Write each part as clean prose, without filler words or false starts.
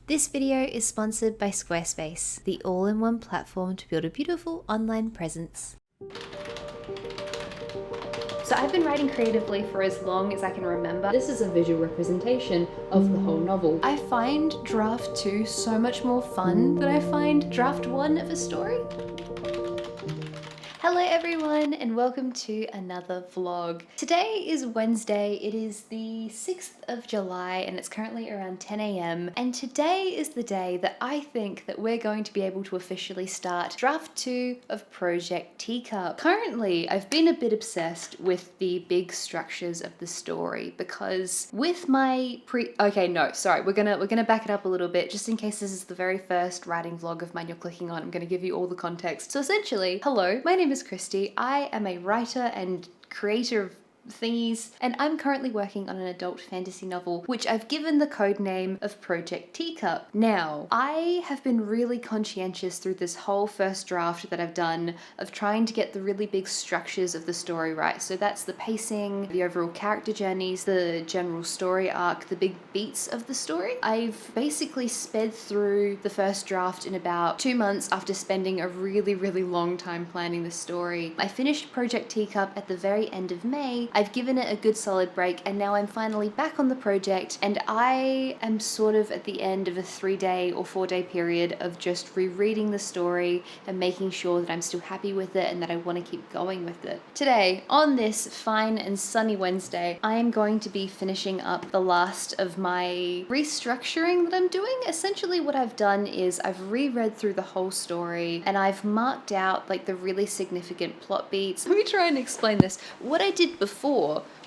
This video is sponsored by Squarespace, the all-in-one platform to build a beautiful online presence. So I've been writing creatively for as long as I can remember. This is a visual representation of the whole novel. I find draft 2 so much more fun than I find draft 1 of a story. Hello everyone and welcome to another vlog. Today is Wednesday, it is the 6th of July and it's currently around 10 a.m. and today is the day that I think that we're going to be able to officially start draft 2 of Project Teacup. Currently, I've been a bit obsessed with the big structures of the story because with my we're gonna back it up a little bit just in case this is the very first writing vlog of mine you're clicking on. I'm gonna give you all the context. So essentially, hello, my name is Christy. I am a writer and creator of thingies, and I'm currently working on an adult fantasy novel, which I've given the code name of Project Teacup. Now, I have been really conscientious through this whole first draft that I've done of trying to get the really big structures of the story right. So that's the pacing, the overall character journeys, the general story arc, the big beats of the story. I've basically sped through the first draft in about 2 months after spending a really long time planning the story. I finished Project Teacup at the very end of May. I've given it a good solid break and now I'm finally back on the project, and I am sort of at the end of a 3-day or 4-day period of just rereading the story and making sure that I'm still happy with it and that I want to keep going with it. Today, on this fine and sunny Wednesday, I am going to be finishing up the last of my restructuring that I'm doing. Essentially what I've done is I've reread through the whole story and I've marked out like the really significant plot beats. Let me try and explain this. What I did before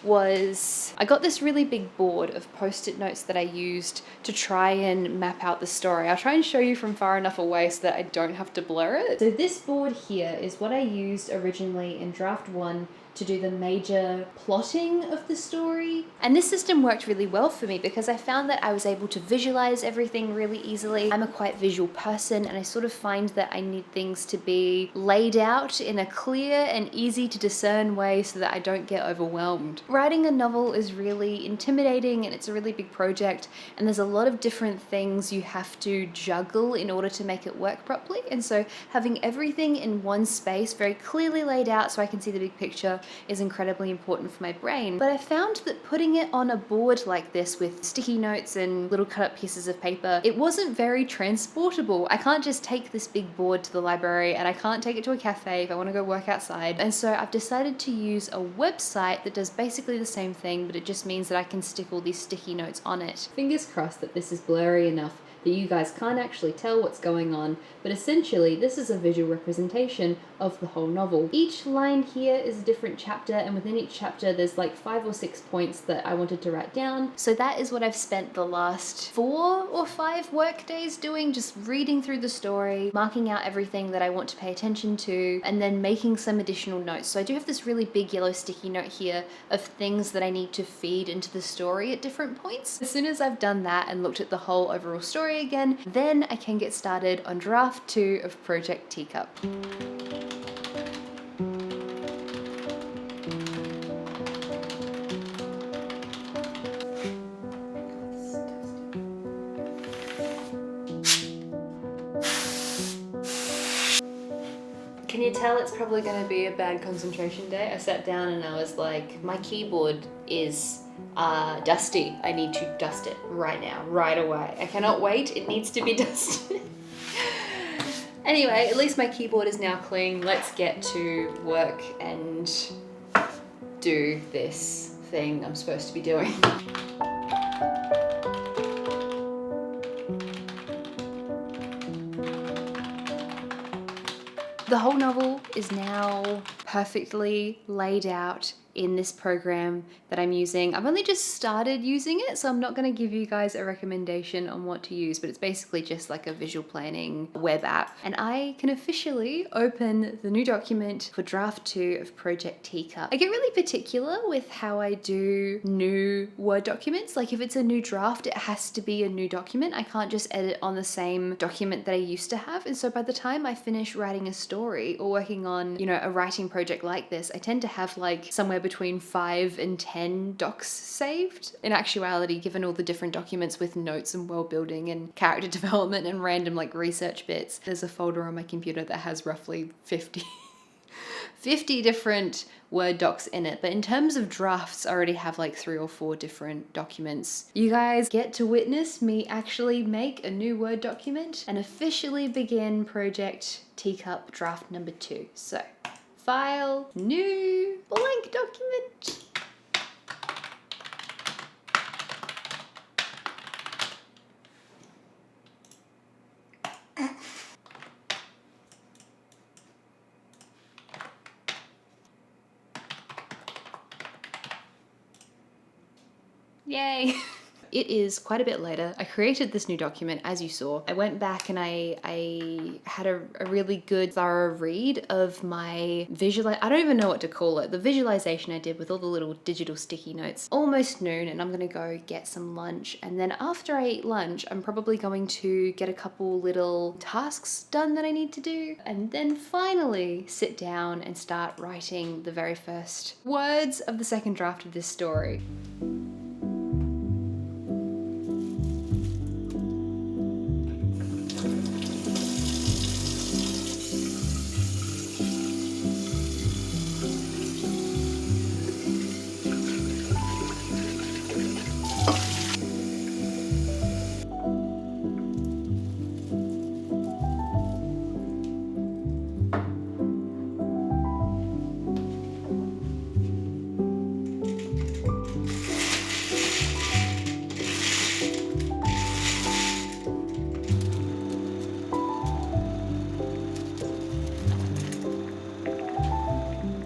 was I got this really big board of post-it notes that I used to try and map out the story. I'll try and show you from far enough away so that I don't have to blur it. So this board here is what I used originally in draft 1 to do the major plotting of the story. And this system worked really well for me because I found that I was able to visualize everything really easily. I'm a quite visual person and I sort of find that I need things to be laid out in a clear and easy to discern way so that I don't get overwhelmed. Writing a novel is really intimidating and it's a really big project, and there's a lot of different things you have to juggle in order to make it work properly. And so having everything in one space very clearly laid out so I can see the big picture is incredibly important for my brain. But I found that putting it on a board like this with sticky notes and little cut up pieces of paper, it wasn't very transportable. I can't just take this big board to the library and I can't take it to a cafe if I want to go work outside. And so I've decided to use a website that does basically the same thing, but it just means that I can stick all these sticky notes on it. Fingers crossed that this is blurry enough that you guys can't actually tell what's going on, but essentially this is a visual representation of the whole novel. Each line here is a different chapter, and within each chapter there's like 5 or 6 points that I wanted to write down. So that is what I've spent the last 4 or 5 work days doing, just reading through the story, marking out everything that I want to pay attention to, and then making some additional notes. So I do have this really big yellow sticky note here of things that I need to feed into the story at different points. As soon as I've done that and looked at the whole overall story again, then I can get started on draft 2 of Project Teacup. Can you tell it's probably going to be a bad concentration day? I sat down and I was like, my keyboard is dusty. I need to dust it right now, right away. I cannot wait. It needs to be dusted. Anyway, at least my keyboard is now clean. Let's get to work and do this thing I'm supposed to be doing. The whole novel is now perfectly laid out in this program that I'm using. I've only just started using it, so I'm not going to give you guys a recommendation on what to use, but it's basically just like a visual planning web app. And I can officially open the new document for draft 2 of Project Teacup. I get really particular with how I do new Word documents. Like if it's a new draft, it has to be a new document. I can't just edit on the same document that I used to have. And so by the time I finish writing a story or working on, you know, a writing project like this, I tend to have like somewhere between 5 and 10 docs saved. In actuality, given all the different documents with notes and world building and character development and random like research bits, there's a folder on my computer that has roughly 50 different Word docs in it. But in terms of drafts, I already have like 3 or 4 different documents. You guys get to witness me actually make a new Word document and officially begin project Teacup draft number 2. So, file, new, blank document. Yay! It is quite a bit later. I created this new document, as you saw. I went back and I had a really good, thorough read of my I don't even know what to call it. The visualization I did with all the little digital sticky notes. Almost noon, and I'm gonna go get some lunch. And then after I eat lunch, I'm probably going to get a couple little tasks done that I need to do. And then finally sit down and start writing the very first words of the second draft of this story.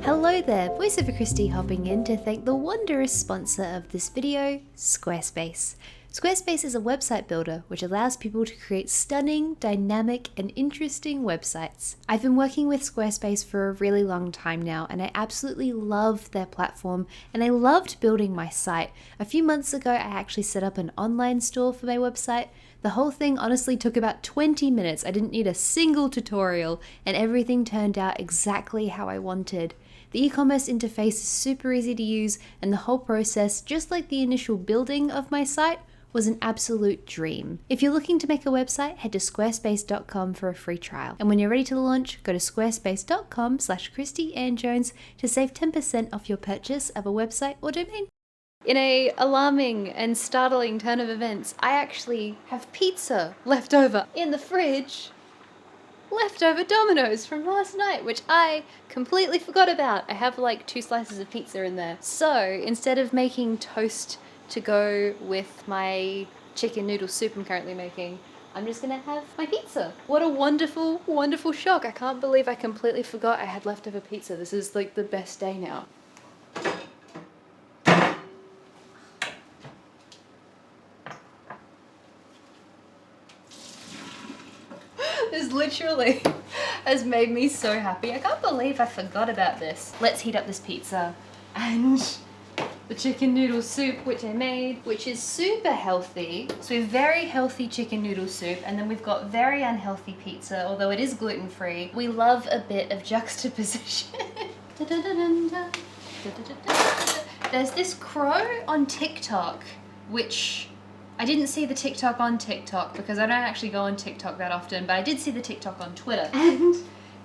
Hello there, voiceover Christy hopping in to thank the wondrous sponsor of this video, Squarespace. Squarespace is a website builder which allows people to create stunning, dynamic, and interesting websites. I've been working with Squarespace for a really long time now, and I absolutely love their platform, and I loved building my site. A few months ago, I actually set up an online store for my website. The whole thing honestly took about 20 minutes. I didn't need a single tutorial, and everything turned out exactly how I wanted. The e-commerce interface is super easy to use, and the whole process, just like the initial building of my site, was an absolute dream. If you're looking to make a website, head to squarespace.com for a free trial. And when you're ready to launch, go to squarespace.com/ChristyAnnJones to save 10% off your purchase of a website or domain. In a alarming and startling turn of events, I actually have pizza left over in the fridge. Leftover Domino's from last night, which I completely forgot about. I have like 2 slices of pizza in there. So instead of making toast to go with my chicken noodle soup I'm currently making, I'm just gonna have my pizza. What a wonderful, wonderful shock. I can't believe I completely forgot I had leftover pizza. This is like the best day now. This literally has made me so happy. I can't believe I forgot about this. Let's heat up this pizza and the chicken noodle soup, which I made, which is super healthy. So we have very healthy chicken noodle soup, and then we've got very unhealthy pizza, although it is gluten-free. We love a bit of juxtaposition. There's this crow on TikTok, which I didn't see the TikTok on TikTok because I don't actually go on TikTok that often, but I did see the TikTok on Twitter. And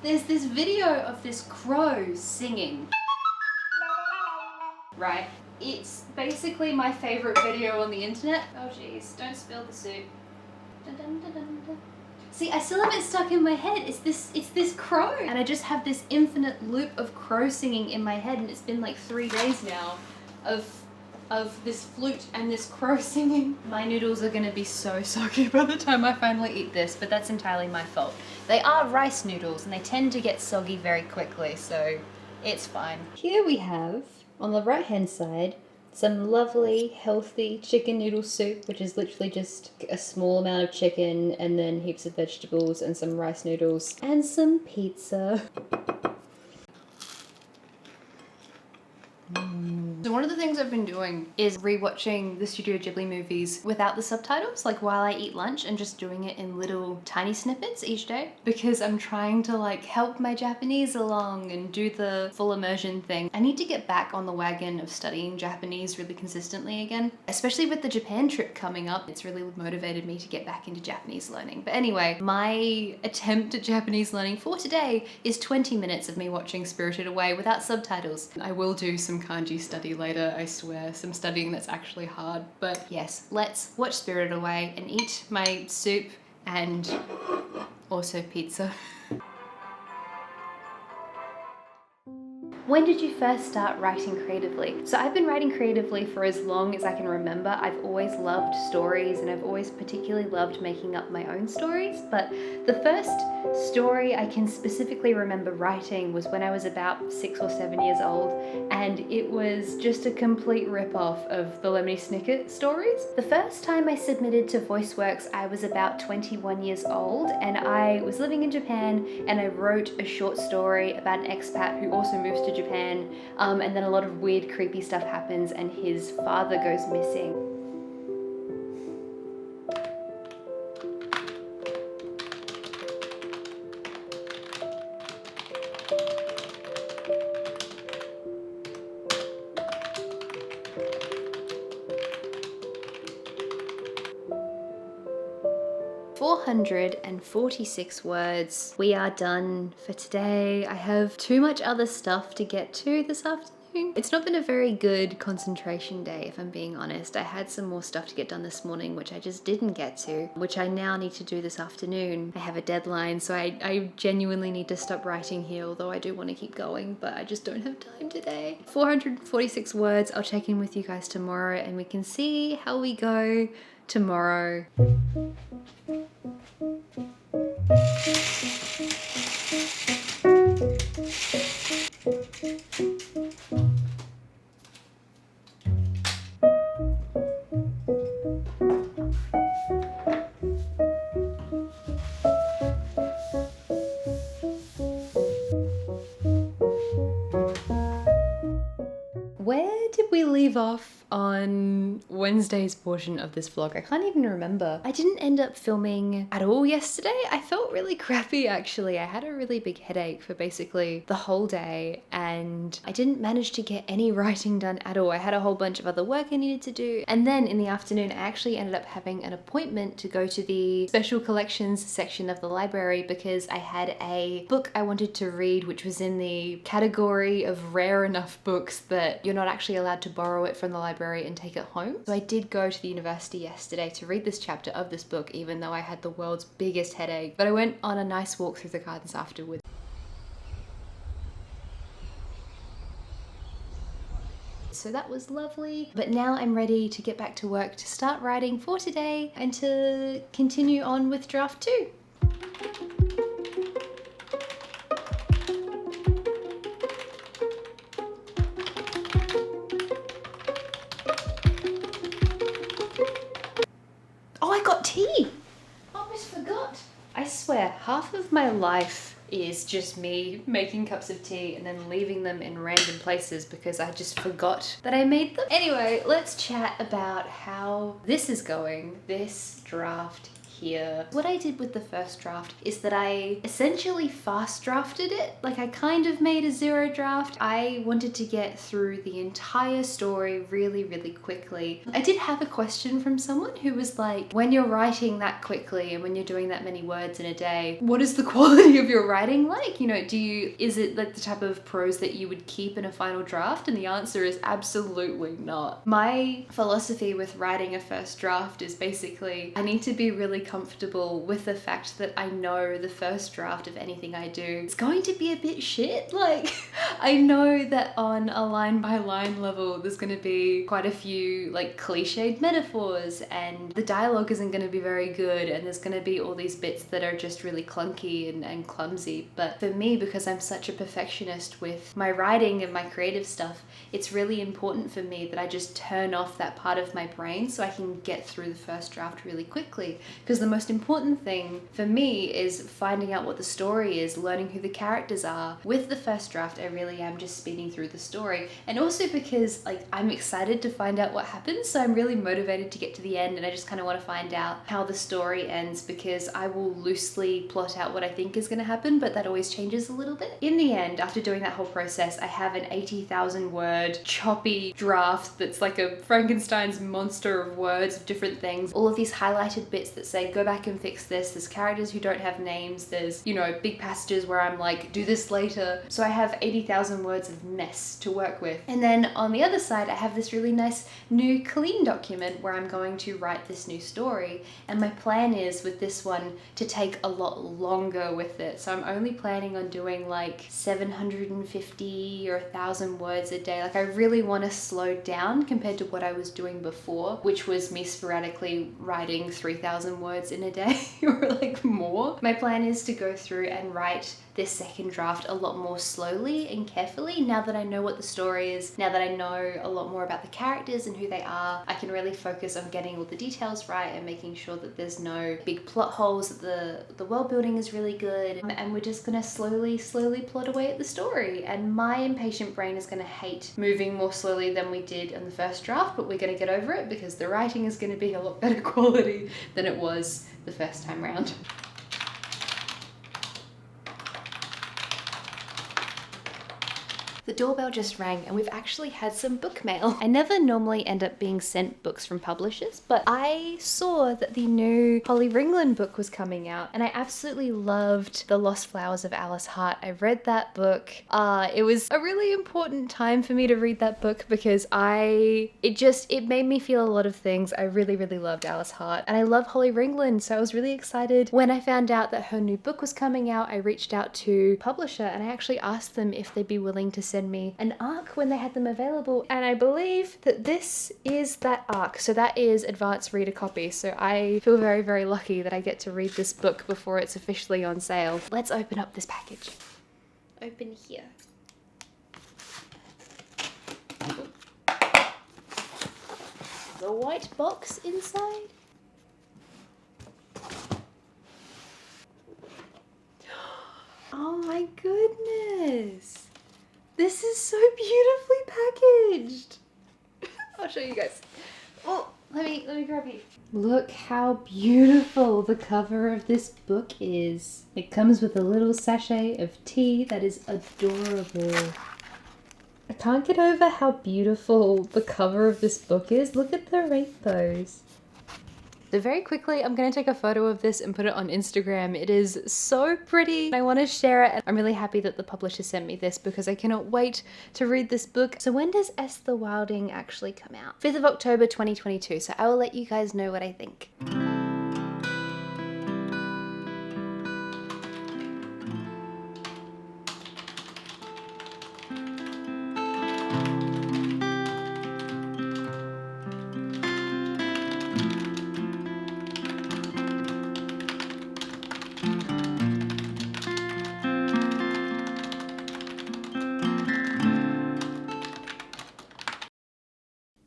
there's this video of this crow singing. Right? It's basically my favorite video on the internet. Oh jeez, don't spill the soup. Dun, dun, dun, dun, dun. See, I still have it stuck in my head. It's this crow. And I just have this infinite loop of crow singing in my head, and it's been like 3 days now of this flute and this crow singing. My noodles are gonna be so soggy by the time I finally eat this, but that's entirely my fault. They are rice noodles and they tend to get soggy very quickly, so it's fine. Here we have, on the right hand side, some lovely healthy chicken noodle soup, which is literally just a small amount of chicken and then heaps of vegetables and some rice noodles and some pizza. So one of the things things I've been doing is rewatching the Studio Ghibli movies without the subtitles, like while I eat lunch, and just doing it in little tiny snippets each day, because I'm trying to like help my Japanese along and do the full immersion thing. I need to get back on the wagon of studying Japanese really consistently again, especially with the Japan trip coming up. It's really motivated me to get back into Japanese learning. But anyway, my attempt at Japanese learning for today is 20 minutes of me watching Spirited Away without subtitles. I will do some kanji study later, I swear, some studying that's actually hard. But yes, let's watch Spirited Away and eat my soup and also pizza. When did you first start writing creatively? So I've been writing creatively for as long as I can remember. I've always loved stories and I've always particularly loved making up my own stories, but the first story I can specifically remember writing was when I was about 6 or 7 years old, and it was just a complete rip-off of the Lemony Snicket stories. The first time I submitted to VoiceWorks, I was about 21 years old, and I was living in Japan, and I wrote a short story about an expat who also moves to Japan, and then a lot of weird creepy stuff happens and his father goes missing. 446 words. We are done for today. I have too much other stuff to get to this afternoon. It's not been a very good concentration day, if I'm being honest. I had some more stuff to get done this morning, which I just didn't get to, which I now need to do this afternoon. I have a deadline, so I genuinely need to stop writing here, although I do want to keep going, but I just don't have time today. 446 words. I'll check in with you guys tomorrow and we can see how we go tomorrow. Where did we leave off on Wednesday's portion of this vlog? I can't even remember. I didn't end up filming at all yesterday. I felt really crappy actually. I had a really big headache for basically the whole day and I didn't manage to get any writing done at all. I had a whole bunch of other work I needed to do. And then in the afternoon, I actually ended up having an appointment to go to the special collections section of the library because I had a book I wanted to read, which was in the category of rare enough books that you're not actually allowed to borrow it from the library and take it home. So I did go to the university yesterday to read this chapter of this book, even though I had the world's biggest headache. But I went on a nice walk through the gardens afterwards. So that was lovely. But now I'm ready to get back to work to start writing for today and to continue on with draft 2. Oh, I got tea! Almost forgot. I swear, half of my life is just me making cups of tea and then leaving them in random places because I just forgot that I made them. Anyway, let's chat about how this is going, this draft here. What I did with the first draft is that I essentially fast drafted it. Like I kind of made a 0 draft. I wanted to get through the entire story really, really quickly. I did have a question from someone who was like, when you're writing that quickly and when you're doing that many words in a day, what is the quality of your writing like? You know, is it like the type of prose that you would keep in a final draft? And the answer is absolutely not. My philosophy with writing a first draft is basically, I need to be really comfortable with the fact that I know the first draft of anything I do is going to be a bit shit. Like, I know that on a line by line level, there's going to be quite a few like cliched metaphors and the dialogue isn't going to be very good and there's going to be all these bits that are just really clunky and clumsy. But for me, because I'm such a perfectionist with my writing and my creative stuff, it's really important for me that I just turn off that part of my brain so I can get through the first draft really quickly. Because because the most important thing for me is finding out what the story is, learning who the characters are. With the first draft, I really am just speeding through the story, and also because like I'm excited to find out what happens, so I'm really motivated to get to the end, and I just kind of want to find out how the story ends, because I will loosely plot out what I think is going to happen, but that always changes a little bit. In the end, after doing that whole process, I have an 80,000 word choppy draft that's like a Frankenstein's monster of words of different things. All of these highlighted bits that say go back and fix this. There's characters who don't have names. There's, you know, big passages where I'm like, do this later. So I have 80,000 words of mess to work with. And then on the other side, I have this really nice new clean document where I'm going to write this new story. And my plan is with this one to take a lot longer with it. So I'm only planning on doing like 750 or 1,000 words a day. Like I really want to slow down compared to what I was doing before, which was me sporadically writing 3,000 words in a day or like more. My plan is to go through and write this second draft a lot more slowly and carefully. Now that I know what the story is, now that I know a lot more about the characters and who they are, I can really focus on getting all the details right and making sure that there's no big plot holes, that the world building is really good, and we're just gonna slowly plot away at the story. And my impatient brain is gonna hate moving more slowly than we did in the first draft, but we're gonna get over it because the writing is gonna be a lot better quality than it was the first time round. The doorbell just rang and we've actually had some book mail. I never normally end up being sent books from publishers, but I saw that the new Holly Ringland book was coming out and I absolutely loved The Lost Flowers of Alice Hart. I read that book. It was a really important time for me to read that book because it made me feel a lot of things. I really loved Alice Hart and I love Holly Ringland, so I was really excited when I found out that her new book was coming out. I reached out to publisher and I actually asked them if they'd be willing to send me an ARC when they had them available, and I believe that this is that ARC. So that is advanced reader copy, so I feel very lucky that I get to read this book before it's officially on sale. Let's open up this package. Open here. The white box inside. Oh my goodness. This is so beautifully packaged. I'll show you guys. Oh, let me grab you. Look how beautiful the cover of this book is. It comes with a little sachet of tea that is adorable. I can't get over how beautiful the cover of this book is. Look at the rainbows. So very quickly, I'm going to take a photo of this and put it on Instagram. It is so pretty. I want to share it. And I'm really happy that the publisher sent me this because I cannot wait to read this book. So when does S the Wilding actually come out? 5th of October 2022. So I will let you guys know what I think.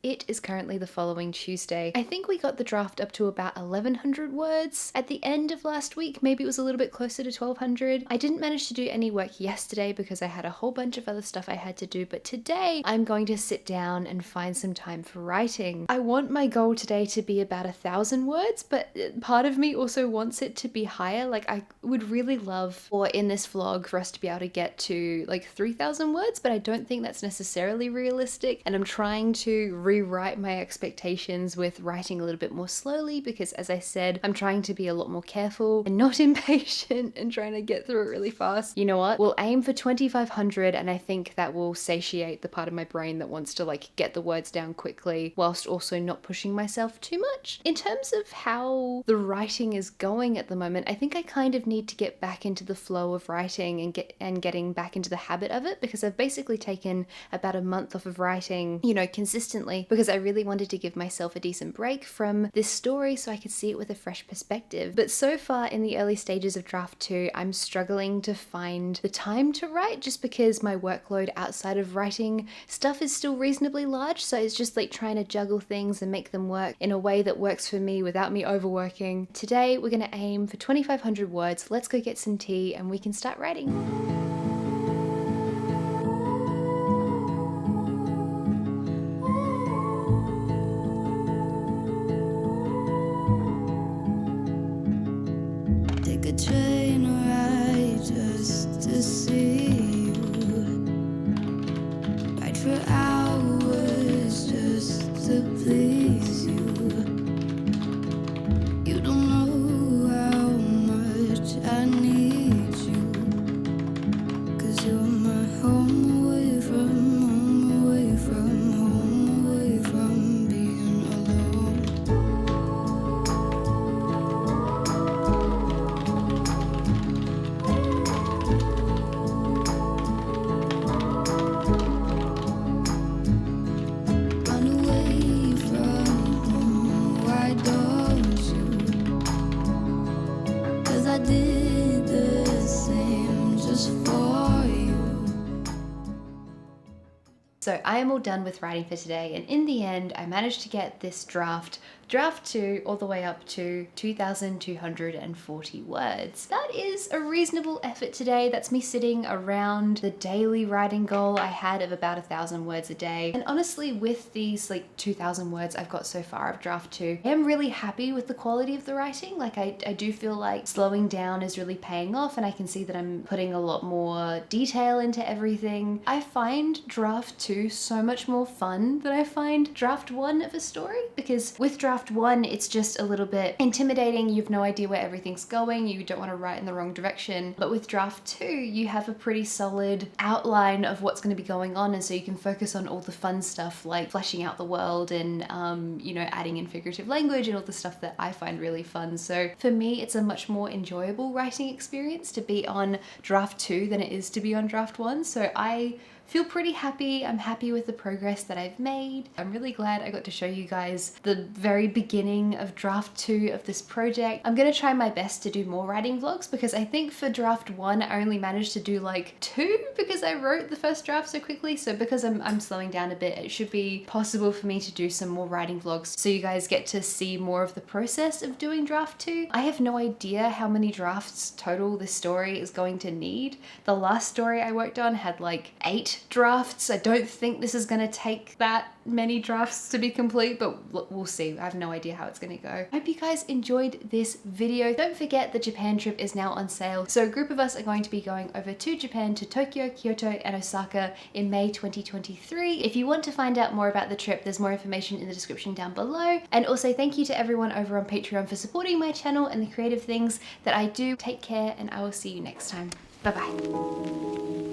It is currently the following Tuesday. I think we got the draft up to about 1,100 words at the end of last week. Maybe it was a little bit closer to 1,200. I didn't manage to do any work yesterday because I had a whole bunch of other stuff I had to do, but today I'm going to sit down and find some time for writing. I want my goal today to be about 1,000 words, but part of me also wants it to be higher. Like I would really love for in this vlog for us to be able to get to like 3,000 words, but I don't think that's necessarily realistic. And I'm trying to rewrite my expectations with writing a little bit more slowly because, as I said, I'm trying to be a lot more careful and not impatient and trying to get through it really fast. You know what? We'll aim for 2,500 and I think that will satiate the part of my brain that wants to like get the words down quickly whilst also not pushing myself too much. In terms of how the writing is going at the moment, I think I kind of need to get back into the flow of writing and getting back into the habit of it because I've basically taken about a month off of writing, you know, consistently because because I really wanted to give myself a decent break from this story so I could see it with a fresh perspective. But so far in the early stages of draft 2, I'm struggling to find the time to write just because my workload outside of writing stuff is still reasonably large. So it's just like trying to juggle things and make them work in a way that works for me without me overworking. Today we're going to aim for 2,500 words. Let's go get some tea and we can start writing. Take a train ride just to see you. Ride for hours just to please you. You don't know how much I need you. 'Cause you're my home away from home, away from home, away from being alone. Run away from home, why don't you? 'Cause I did the same just for you. So I am all done with writing for today, and in the end I managed to get this draft 2 all the way up to 2,240 words. That is a reasonable effort today. That's me sitting around the daily writing goal I had of about 1,000 words a day. And honestly, with these like 2,000 words I've got so far of draft 2, I am really happy with the quality of the writing. Like I do feel like slowing down is really paying off, and I can see that I'm putting a lot more detail into everything. I find draft 2 so much more fun than I find draft 1 of a story, because with draft 1 it's just a little bit intimidating. You've no idea where everything's going, you don't want to write in the wrong direction. But with draft 2 you have a pretty solid outline of what's going to be going on, and so you can focus on all the fun stuff like fleshing out the world and you know, adding in figurative language and all the stuff that I find really fun. So for me it's a much more enjoyable writing experience to be on draft 2 than it is to be on draft 1. So I feel pretty happy. I'm happy with the progress that I've made. I'm really glad I got to show you guys the very beginning of draft 2 of this project. I'm gonna try my best to do more writing vlogs, because I think for draft 1 I only managed to do like 2 because I wrote the first draft so quickly. So because I'm slowing down a bit, it should be possible for me to do some more writing vlogs so you guys get to see more of the process of doing draft 2. I have no idea how many drafts total this story is going to need. The last story I worked on had like 8 drafts. I don't think this is going to take that many drafts to be complete, but we'll see. I have no idea how it's going to go. I hope you guys enjoyed this video. Don't forget the Japan trip is now on sale. So a group of us are going to be going over to Japan, to Tokyo, Kyoto and Osaka in May 2023. If you want to find out more about the trip, there's more information in the description down below. And also thank you to everyone over on Patreon for supporting my channel and the creative things that I do. Take care, and I will see you next time. Bye bye.